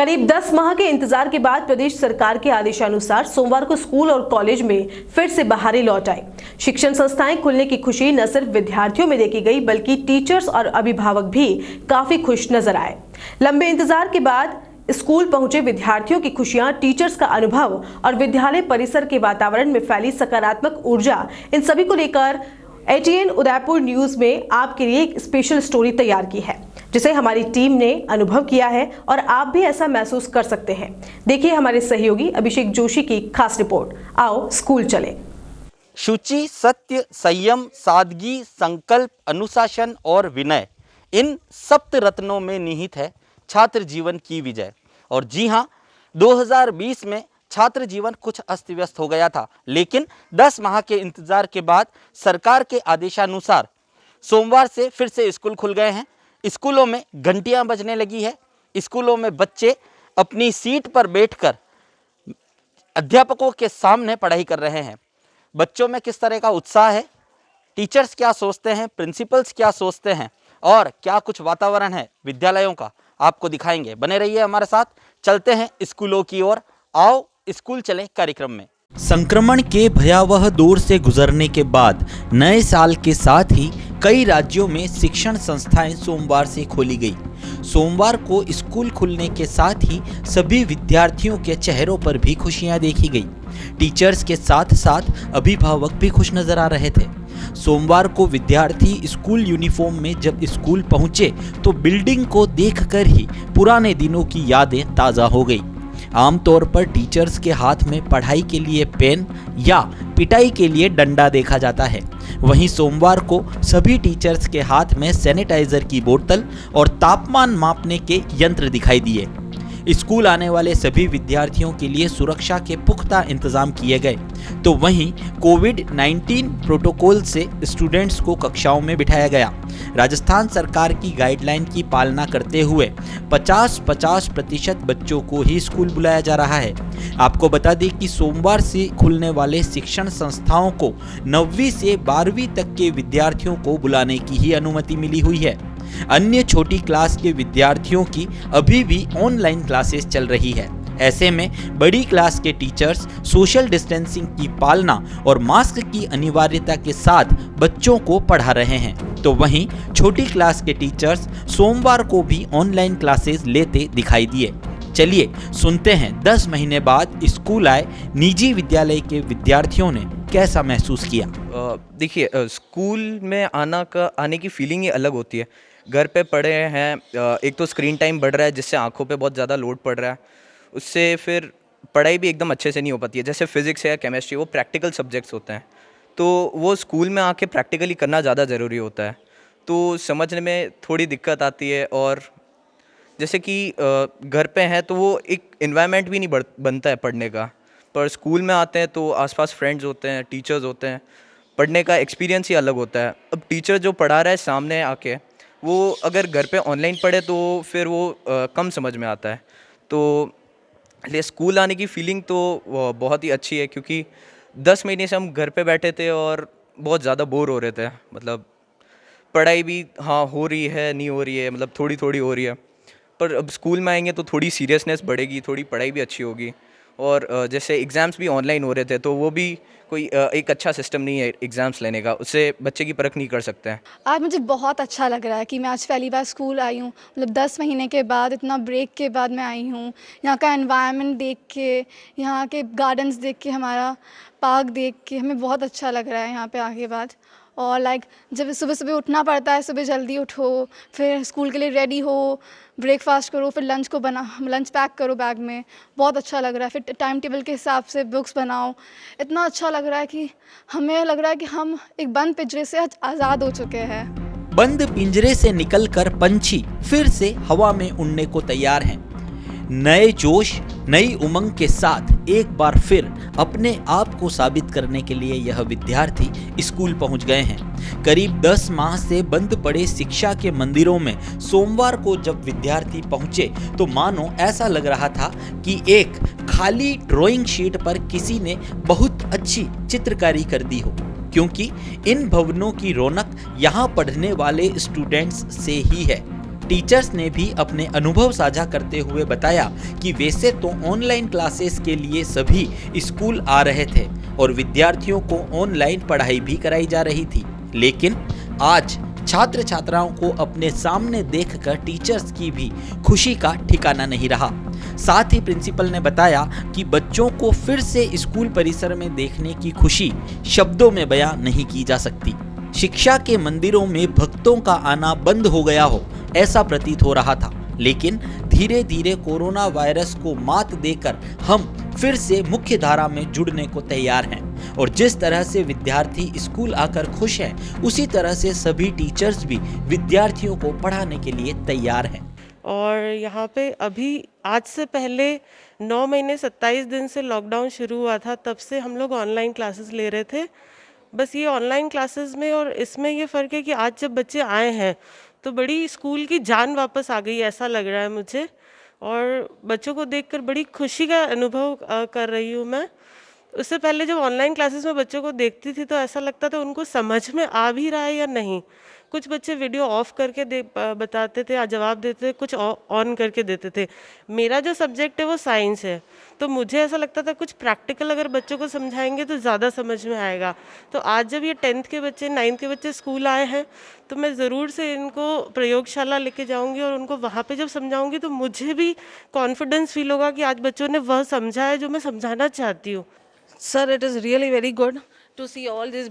करीब 10 माह के इंतजार के बाद प्रदेश सरकार के आदेशानुसार सोमवार को स्कूल और कॉलेज में फिर से बहाली लौट आई। शिक्षण संस्थाएं खुलने की खुशी न सिर्फ विद्यार्थियों में देखी गई बल्कि टीचर्स और अभिभावक भी काफी खुश नजर आए। लंबे इंतजार के बाद स्कूल पहुंचे विद्यार्थियों की खुशियां, टीचर्स का अनुभव और विद्यालय परिसर के वातावरण में फैली सकारात्मक ऊर्जा, इन सभी को लेकर ATN उदयपुर न्यूज में आपके लिए एक स्पेशल स्टोरी तैयार की है, जिसे हमारी टीम ने अनुभव किया है और आप भी ऐसा महसूस कर सकते हैं। देखिए हमारे सहयोगी अभिषेक जोशी की खास रिपोर्ट। आओ स्कूल चले। शुचि, सत्य, संयम, सादगी, संकल्प, अनुशासन और विनय, इन सप्त रत्नों में निहित है छात्र जीवन की विजय। और जी हाँ, 2020 में छात्र जीवन कुछ अस्त व्यस्त हो गया था, लेकिन 10 माह के इंतजार के बाद सरकार के आदेशानुसार सोमवार से फिर से स्कूल खुल गए हैं। स्कूलों में घंटियां बजने लगी है। स्कूलों में बच्चे अपनी सीट पर बैठकर अध्यापकों के सामने पढ़ाई कर रहे हैं। बच्चों में किस तरह का उत्साह है, टीचर्स क्या सोचते हैं, प्रिंसिपल्स क्या सोचते हैं और क्या कुछ वातावरण है विद्यालयों का, आपको दिखाएंगे। बने रहिए हमारे साथ। चलते हैं स्कूलों की ओर। आओ स्कूल चलें कार्यक्रम में। संक्रमण के भयावह दौर से गुजरने के बाद नए साल के साथ ही कई राज्यों में शिक्षण संस्थाएं सोमवार से खोली गई। सोमवार को स्कूल खुलने के साथ ही सभी विद्यार्थियों के चेहरों पर भी खुशियां देखी गई। टीचर्स के साथ साथ अभिभावक भी खुश नजर आ रहे थे। सोमवार को विद्यार्थी स्कूल यूनिफॉर्म में जब स्कूल पहुंचे तो बिल्डिंग को देखकर ही पुराने दिनों की यादें ताज़ा हो गई। आमतौर पर टीचर्स के हाथ में पढ़ाई के लिए पेन या पिटाई के लिए डंडा देखा जाता है। वहीं सोमवार को सभी टीचर्स के हाथ में सैनिटाइजर की बोतल और तापमान मापने के यंत्र दिखाई दिए। स्कूल आने वाले सभी विद्यार्थियों के लिए सुरक्षा के पुख्ता इंतजाम किए गए। तो वहीं कोविड-19 प्रोटोकॉल से स्टूडेंट्स को कक्षाओं में बिठाया गया। राजस्थान सरकार की गाइडलाइन की पालना करते हुए 50-50% बच्चों को ही स्कूल बुलाया जा रहा है। आपको बता दें कि सोमवार से खुलने वाले शिक्षण संस्थाओं को 9वीं से 12वीं तक के विद्यार्थियों को बुलाने की ही अनुमति मिली हुई है। अन्य छोटी क्लास के विद्यार्थियों की अभी भी ऑनलाइन क्लासेस चल रही है। ऐसे में बड़ी क्लास के टीचर्स सोशल डिस्टेंसिंग की पालना और मास्क की अनिवार्यता के साथ बच्चों को पढ़ा रहे हैं। तो वहीं छोटी क्लास के टीचर्स सोमवार को भी ऑनलाइन क्लासेस लेते दिखाई दिए। चलिए सुनते हैं 10 महीने बाद स्कूल आए निजी विद्यालय के विद्यार्थियों ने कैसा महसूस किया। देखिए, स्कूल में आने की फीलिंग ही अलग होती है। घर पे पढ़े हैं, एक तो स्क्रीन टाइम बढ़ रहा है जिससे आंखों पे बहुत ज़्यादा लोड पड़ रहा है। उससे फिर पढ़ाई भी एकदम अच्छे से नहीं हो पाती है। जैसे फिज़िक्स या केमिस्ट्री, वो प्रैक्टिकल सब्जेक्ट्स होते हैं, तो वो स्कूल में आके प्रैक्टिकली करना ज़्यादा ज़रूरी होता है, तो समझने में थोड़ी दिक्कत आती है। और जैसे कि घर पे हैं तो वो एक एनवायरनमेंट भी नहीं बनता है पढ़ने का, पर स्कूल में आते हैं तो आसपास फ्रेंड्स होते हैं, टीचर्स होते हैं, पढ़ने का एक्सपीरियंस ही अलग होता है। अब टीचर जो पढ़ा रहा है सामने आके, वो अगर घर पे ऑनलाइन पढ़े तो फिर वो कम समझ में आता है। तो इसलिए स्कूल आने की फीलिंग तो बहुत ही अच्छी है, क्योंकि 10 महीने से हम घर पे बैठे थे और बहुत ज़्यादा बोर हो रहे थे। मतलब पढ़ाई भी हाँ हो रही है, नहीं हो रही है, मतलब थोड़ी थोड़ी हो रही है, पर अब स्कूल में आएंगे तो थोड़ी सीरियसनेस बढ़ेगी, थोड़ी पढ़ाई भी अच्छी होगी। और जैसे एग्ज़ाम्स भी ऑनलाइन हो रहे थे, तो वो भी कोई एक अच्छा सिस्टम नहीं है एग्ज़ाम्स लेने का, उससे बच्चे की परख नहीं कर सकते हैं। आज मुझे बहुत अच्छा लग रहा है कि मैं आज पहली बार स्कूल आई हूँ। मतलब 10 महीने के बाद, इतना ब्रेक के बाद मैं आई हूँ। यहाँ का एनवायरनमेंट देख के, यहाँ के गार्डन्स देख के, हमारा पार्क देख के हमें बहुत अच्छा लग रहा है यहाँ पे आके बाद। और जब सुबह सुबह उठना पड़ता है, सुबह जल्दी उठो, फिर स्कूल के लिए रेडी हो, ब्रेकफास्ट करो, फिर लंच पैक करो बैग में, बहुत अच्छा लग रहा है। फिर टाइम टेबल के हिसाब से बुक्स बनाओ, इतना अच्छा लग रहा है कि हमें लग रहा है कि हम एक बंद पिंजरे से आज आज़ाद हो चुके हैं। बंद पिंजरे से निकलकर पंछी फिर से हवा में उड़ने को तैयार हैं। नए जोश, नई उमंग के साथ एक बार फिर अपने आप को साबित करने के लिए यह विद्यार्थी स्कूल पहुंच गए हैं। करीब 10 माह से बंद पड़े शिक्षा के मंदिरों में सोमवार को जब विद्यार्थी पहुंचे तो मानो ऐसा लग रहा था कि एक खाली ड्राइंग शीट पर किसी ने बहुत अच्छी चित्रकारी कर दी हो, क्योंकि इन भवनों की रौनक यहाँ पढ़ने वाले स्टूडेंट्स से ही है। टीचर्स ने भी अपने अनुभव साझा करते हुए बताया कि वैसे तो ऑनलाइन क्लासेस के लिए सभी स्कूल आ रहे थे और विद्यार्थियों को ऑनलाइन पढ़ाई भी कराई जा रही थी, लेकिन आज छात्र छात्राओं को अपने सामने देखकर टीचर्स की भी खुशी का ठिकाना नहीं रहा। साथ ही प्रिंसिपल ने बताया कि बच्चों को फिर से स्कूल परिसर में देखने की खुशी शब्दों में बयां नहीं की जा सकती। शिक्षा के मंदिरों में भक्तों का आना बंद हो गया हो ऐसा प्रतीत हो रहा था, लेकिन धीरे धीरे कोरोना वायरस को मात देकर हम फिर से मुख्य धारा में जुड़ने को तैयार हैं और जिस तरह से विद्यार्थी स्कूल आकर खुश हैं, उसी तरह से सभी टीचर्स भी विद्यार्थियों को पढ़ाने के लिए तैयार हैं। और यहाँ पे अभी आज से पहले 9 महीने 27 दिन से लॉकडाउन शुरू हुआ था, तब से हम लोग ऑनलाइन क्लासेस ले रहे थे। बस ये ऑनलाइन क्लासेस में और इसमें ये फ़र्क है कि आज जब बच्चे आए हैं तो बड़ी स्कूल की जान वापस आ गई, ऐसा लग रहा है मुझे। और बच्चों को देखकर बड़ी खुशी का अनुभव कर रही हूँ मैं। उससे पहले जब ऑनलाइन क्लासेस में बच्चों को देखती थी तो ऐसा लगता था उनको समझ में आ भी रहा है या नहीं। कुछ बच्चे वीडियो ऑफ करके बताते थे, जवाब देते थे, कुछ ऑन करके देते थे। मेरा जो सब्जेक्ट है वो साइंस है, तो मुझे ऐसा लगता था कुछ प्रैक्टिकल अगर बच्चों को समझाएंगे तो ज़्यादा समझ में आएगा। तो आज जब ये 10th के बच्चे 9th के बच्चे स्कूल आए हैं तो मैं ज़रूर से इनको प्रयोगशाला लेके जाऊंगी और उनको वहाँ पे जब समझाऊंगी तो मुझे भी कॉन्फिडेंस फील होगा कि आज बच्चों ने वह समझा है जो मैं समझाना चाहती हूँ। Sir, it is really very good to see all this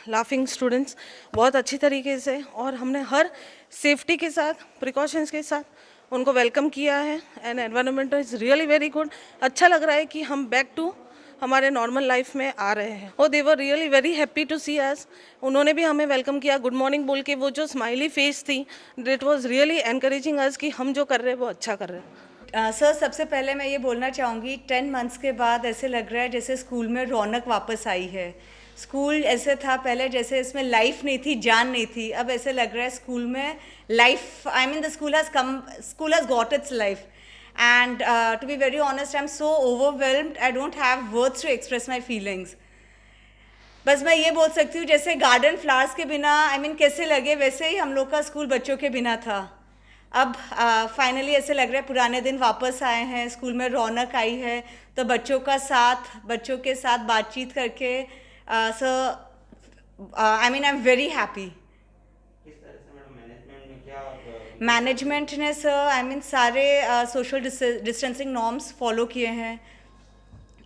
laughing students बहुत अच्छी तरीके से, और हमने हर सेफ्टी के साथ, प्रिकॉशंस के साथ उनको वेलकम किया है and environment is really very good. अच्छा लग रहा है कि हम बैक टू हमारे नॉर्मल लाइफ में आ रहे हैं। और they were really very happy to see us. उन्होंने भी हमें वेलकम किया, गुड मॉर्निंग बोल के। वो जो स्माइली फेस थी, इट वॉज रियली एनकरेजिंग अस कि हम जो कर रहे हैं वो अच्छा कर रहे हैं। सर, सबसे पहले मैं ये बोलना चाहूँगी, 10 मंथ्स के बाद ऐसे लग रहा है जैसे स्कूल में रौनक वापस आई है। स्कूल ऐसे था पहले जैसे इसमें लाइफ नहीं थी, जान नहीं थी, अब ऐसे लग रहा है स्कूल में life, I mean the school has got its life. And to be very honest, I am so overwhelmed, I don't have words to express my feelings. बस मैं ये बोल सकती हूँ जैसे गार्डन फ्लावर्स के बिना कैसे लगे, वैसे ही हम लोग का स्कूल बच्चों के बिना था। अब फाइनली ऐसे लग रहा है पुराने दिन वापस आए हैं, स्कूल में रौनक आई है। तो बच्चों के साथ बातचीत करके I am very happy. Management ने सर सारे सोशल डिस्टेंसिंग नॉर्म्स फॉलो किए हैं।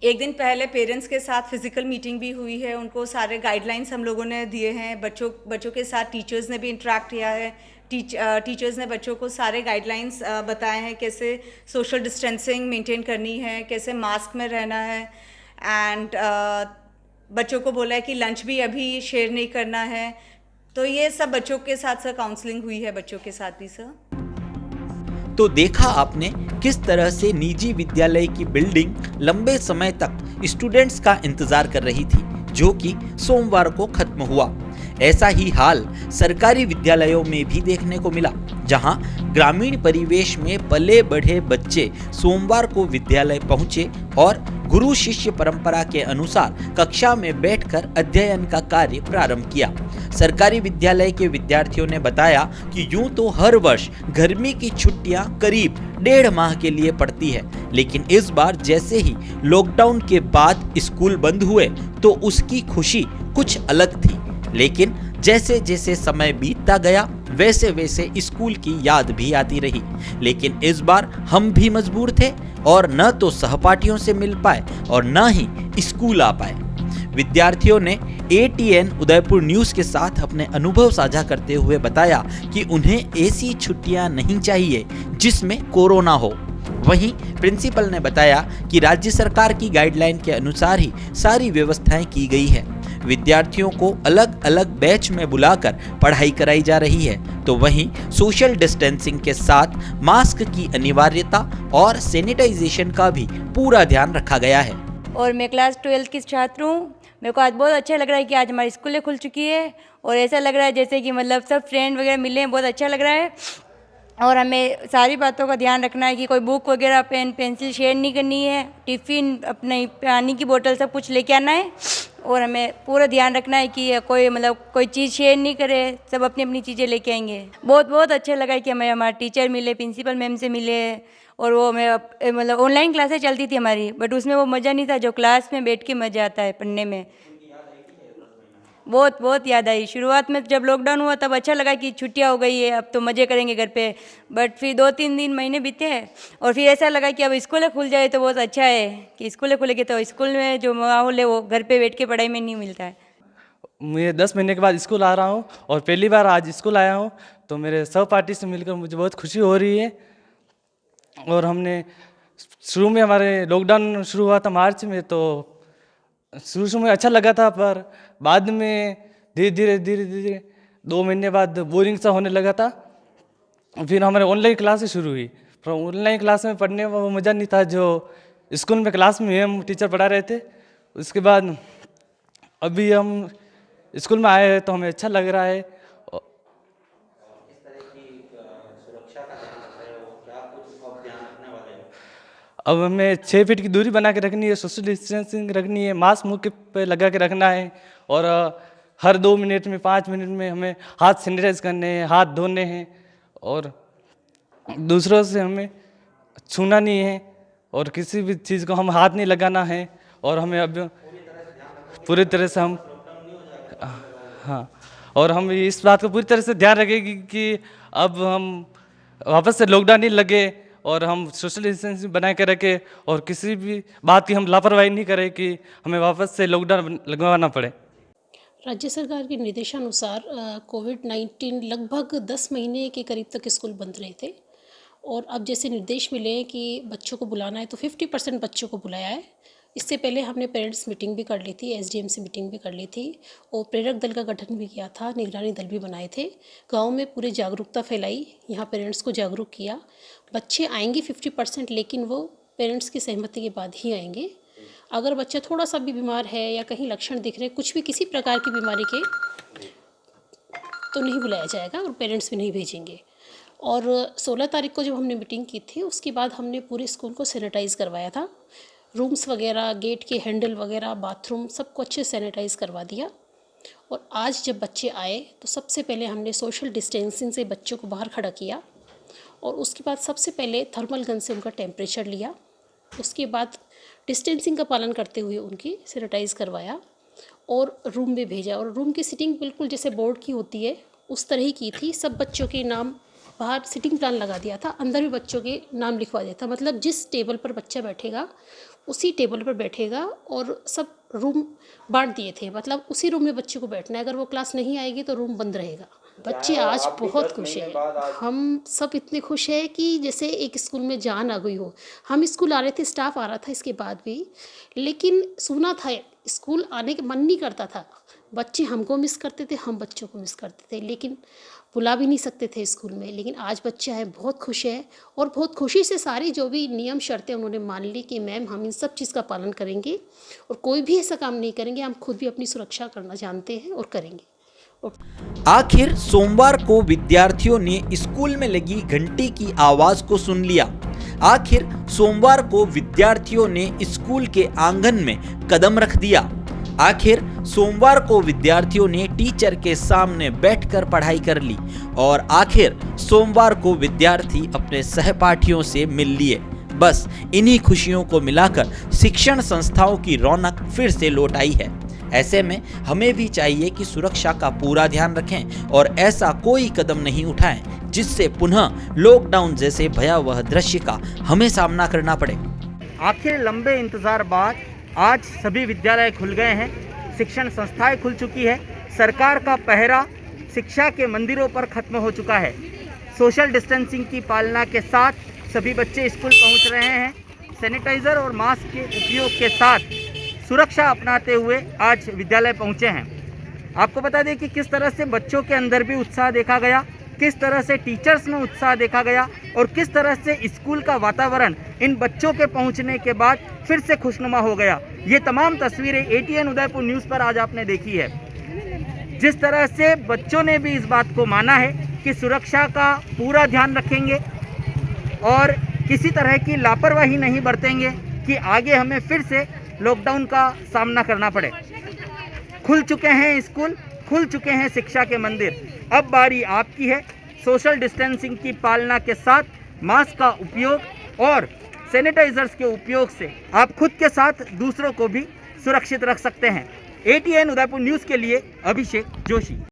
एक दिन पहले पेरेंट्स के साथ फिज़िकल मीटिंग भी हुई है, उनको सारे गाइडलाइंस हम लोगों ने दिए हैं। बच्चों के साथ टीचर्स ने भी इंटरेक्ट किया है। टीचर्स ने बच्चों को सारे गाइडलाइंस बताए हैं, कैसे सोशल डिस्टेंसिंग मेंटेन करनी है, कैसे मास्क में रहना है। एंड बच्चों को बोला है कि लंच भी अभी शेयर नहीं करना है। तो ये सब बच्चों के साथ सर काउंसलिंग हुई है, बच्चों के साथ भी सर। तो देखा आपने किस तरह से निजी विद्यालय की बिल्डिंग लंबे समय तक स्टूडेंट्स का इंतजार कर रही थी, जो कि सोमवार को खत्म हुआ। ऐसा ही हाल सरकारी विद्यालयों में भी देखने को मिला, जहां ग्रामीण परिवेश में पले बढ़े बच्चे सोमवार को विद्यालय पहुंचे और गुरु शिष्य परंपरा के अनुसार कक्षा में बैठकर अध्ययन का कार्य प्रारंभ किया। सरकारी विद्यालय के विद्यार्थियों ने बताया कि यूं तो हर वर्ष गर्मी की छुट्टियां करीब 1.5 माह के लिए पड़ती है, लेकिन इस बार जैसे ही लॉकडाउन के बाद स्कूल बंद हुए तो उसकी खुशी कुछ अलग थी। लेकिन जैसे जैसे समय बीतता गया वैसे वैसे स्कूल की याद भी आती रही। लेकिन इस बार हम भी मजबूर थे और न तो सहपाठियों से मिल पाए और न ही स्कूल आ पाए। विद्यार्थियों ने ATN उदयपुर न्यूज़ के साथ अपने अनुभव साझा करते हुए बताया कि उन्हें ऐसी छुट्टियां नहीं चाहिए जिसमें कोरोना हो। वहीं प्रिंसिपल ने बताया कि राज्य सरकार की गाइडलाइन के अनुसार ही सारी व्यवस्थाएं की गई है। विद्यार्थियों को अलग अलग बैच में बुलाकर पढ़ाई कराई जा रही है, तो वहीं सोशल डिस्टेंसिंग के साथ मास्क की अनिवार्यता और सैनिटाइजेशन का भी पूरा ध्यान रखा गया है। और मैं क्लास 12 की छात्र हूँ। मेरे को आज बहुत अच्छा लग रहा है कि आज हमारी स्कूलें खुल चुकी है और ऐसा लग रहा है जैसे कि सब फ्रेंड वगैरह मिले हैं, बहुत अच्छा लग रहा है। और हमें सारी बातों का ध्यान रखना है कि कोई बुक वगैरह पेन पेंसिल शेयर नहीं करनी है, टिफ़िन अपने पानी की बोतल सब कुछ लेके आना है और हमें पूरा ध्यान रखना है कि कोई मतलब कोई चीज़ शेयर नहीं करे, सब अपनी अपनी चीज़ें लेके आएंगे। बहुत बहुत अच्छा लगा कि हमें हमारे टीचर मिले, प्रिंसिपल मैम से मिले, और वो मैं मतलब ऑनलाइन क्लासें चलती थी हमारी, बट उसमें वो मज़ा नहीं था जो क्लास में बैठ के मज़ा आता है पढ़ने में। बहुत बहुत याद आई। शुरुआत में जब लॉकडाउन हुआ तब अच्छा लगा कि छुट्टियां हो गई है, अब तो मज़े करेंगे घर पे, बट फिर 2-3 दिन महीने बीते हैं और फिर ऐसा लगा कि अब स्कूल खुल जाए तो बहुत अच्छा है कि स्कूल खुलेगी तो स्कूल में जो माहौल है वो घर पे बैठ के पढ़ाई में नहीं मिलता है। मैं 10 महीने के बाद स्कूल आ रहा हूँ और पहली बार आज स्कूल आया हूँ, तो मेरे सहपाठी से मिलकर मुझे बहुत खुशी हो रही है। और हमने शुरू में हमारे लॉकडाउन शुरू हुआ था मार्च में, तो शुरू में अच्छा लगा था, पर बाद में धीरे धीरे 2 महीने बाद बोरिंग सा होने लगा था। फिर हमारे ऑनलाइन क्लासेस शुरू हुई, पर ऑनलाइन क्लास में पढ़ने में वो मज़ा नहीं था जो स्कूल में क्लास में हम टीचर पढ़ा रहे थे। उसके बाद अभी हम स्कूल में आए हैं तो हमें अच्छा लग रहा है। अब हमें 6 फीट की दूरी बना के रखनी है, सोशल डिस्टेंसिंग रखनी है, मास्क मुँह पे लगा के रखना है, और हर 2 मिनट में 5 मिनट में हमें हाथ सैनिटाइज करने हैं, हाथ धोने हैं, और दूसरों से हमें छूना नहीं है, और किसी भी चीज़ को हम हाथ नहीं लगाना है। और हमें अब पूरी तरह से हम हाँ, और हम इस बात को पूरी तरह से ध्यान रखेंगे कि अब हम वापस से लॉकडाउन नहीं लगे और हम सोशल डिस्टेंसिंग बना के रखें, और किसी भी बात की हम लापरवाही नहीं करें कि हमें वापस से लॉकडाउन लगवाना पड़े। राज्य सरकार के निर्देशानुसार कोविड-19 लगभग 10 महीने के करीब तक स्कूल बंद रहे थे, और अब जैसे निर्देश मिले हैं कि बच्चों को बुलाना है तो 50% बच्चों को बुलाया है। इससे पहले हमने पेरेंट्स मीटिंग भी कर ली थी, एसडीएम से मीटिंग भी कर ली थी, और प्रेरक दल का गठन भी किया था, निगरानी दल भी बनाए थे, गांव में पूरी जागरूकता फैलाई, यहाँ पेरेंट्स को जागरूक किया। बच्चे आएंगे 50%, लेकिन वो पेरेंट्स की सहमति के बाद ही आएंगे। अगर बच्चा थोड़ा सा भी बीमार है या कहीं लक्षण दिख रहे, कुछ भी किसी प्रकार की बीमारी के, तो नहीं बुलाया जाएगा और पेरेंट्स भी नहीं भेजेंगे। और 16 तारीख को जब हमने मीटिंग की थी उसके बाद हमने पूरे स्कूल को सैनिटाइज़ करवाया था, रूम्स वगैरह, गेट के हैंडल वगैरह, बाथरूम, सबको अच्छे सैनिटाइज़ करवा दिया। और आज जब बच्चे आए तो सबसे पहले हमने सोशल डिस्टेंसिंग से बच्चों को बाहर खड़ा किया, और उसके बाद सबसे पहले थर्मल गन से उनका टेम्परेचर लिया, उसके बाद डिस्टेंसिंग का पालन करते हुए उनकी सैनिटाइज़ करवाया और रूम में भेजा। और रूम की सिटिंग बिल्कुल जैसे बोर्ड की होती है उस तरह ही की थी। सब बच्चों के नाम बाहर सिटिंग प्लान लगा दिया था, अंदर भी बच्चों के नाम लिखवा दिया था, मतलब जिस टेबल पर बच्चा बैठेगा उसी टेबल पर बैठेगा, और सब रूम बांट दिए थे, मतलब उसी रूम में बच्चे को बैठना है। अगर वो क्लास नहीं आएगी तो रूम बंद रहेगा। बच्चे आज बहुत खुश हैं, हम सब इतने खुश हैं कि जैसे एक स्कूल में जान आ गई हो। हम स्कूल आ रहे थे, स्टाफ आ रहा था इसके बाद भी, लेकिन सुना था स्कूल आने का मन नहीं करता था। बच्चे हमको मिस करते थे, हम बच्चों को मिस करते थे, लेकिन बुला भी नहीं सकते थे स्कूल में। लेकिन आज बच्चे हैं, बहुत खुश है, और बहुत खुशी से सारी जो भी नियम शर्तें उन्होंने मान ली कि मैम हम इन सब चीज़ का पालन करेंगे और कोई भी ऐसा काम नहीं करेंगे, हम खुद भी अपनी सुरक्षा करना जानते हैं और करेंगे। आखिर सोमवार को विद्यार्थियों ने स्कूल में लगी घंटी की आवाज को सुन लिया। आखिर सोमवार को विद्यार्थियों ने स्कूल के आंगन में कदम रख दिया। आखिर सोमवार को विद्यार्थियों ने टीचर के सामने बैठकर पढ़ाई कर ली, और आखिर सोमवार को विद्यार्थी अपने सहपाठियों से मिल लिए। बस इन्हीं खुशियों को मिलाकर शिक्षण संस्थाओं की रौनक फिर से लौट आई है। ऐसे में हमें भी चाहिए कि सुरक्षा का पूरा ध्यान रखें और ऐसा कोई कदम नहीं उठाएं जिससे पुनः लॉकडाउन जैसे भयावह दृश्य का हमें सामना करना पड़े। आखिर लंबे इंतजार बाद आज सभी विद्यालय खुल गए हैं, शिक्षण संस्थाएं खुल चुकी है, सरकार का पहरा शिक्षा के मंदिरों पर खत्म हो चुका है। सोशल डिस्टेंसिंग की पालना के साथ सभी बच्चे स्कूल पहुंच रहे हैं। सैनिटाइज़र और मास्क के उपयोग के साथ सुरक्षा अपनाते हुए आज विद्यालय पहुंचे हैं। आपको बता दें कि किस तरह से बच्चों के अंदर भी उत्साह देखा गया, किस तरह से टीचर्स में उत्साह देखा गया, और किस तरह से स्कूल का वातावरण इन बच्चों के पहुंचने के बाद फिर से खुशनुमा हो गया। ये तमाम तस्वीरें ATN उदयपुर न्यूज़ पर आज आपने देखी है। जिस तरह से बच्चों ने भी इस बात को माना है कि सुरक्षा का पूरा ध्यान रखेंगे और किसी तरह की लापरवाही नहीं बरतेंगे कि आगे हमें फिर से लॉकडाउन का सामना करना पड़े। खुल चुके हैं स्कूल, खुल चुके हैं शिक्षा के मंदिर। अब बारी आपकी है। सोशल डिस्टेंसिंग की पालना के साथ मास्क का उपयोग और सैनिटाइजर्स के उपयोग से आप खुद के साथ दूसरों को भी सुरक्षित रख सकते हैं। ATN उदयपुर न्यूज़ के लिए अभिषेक जोशी।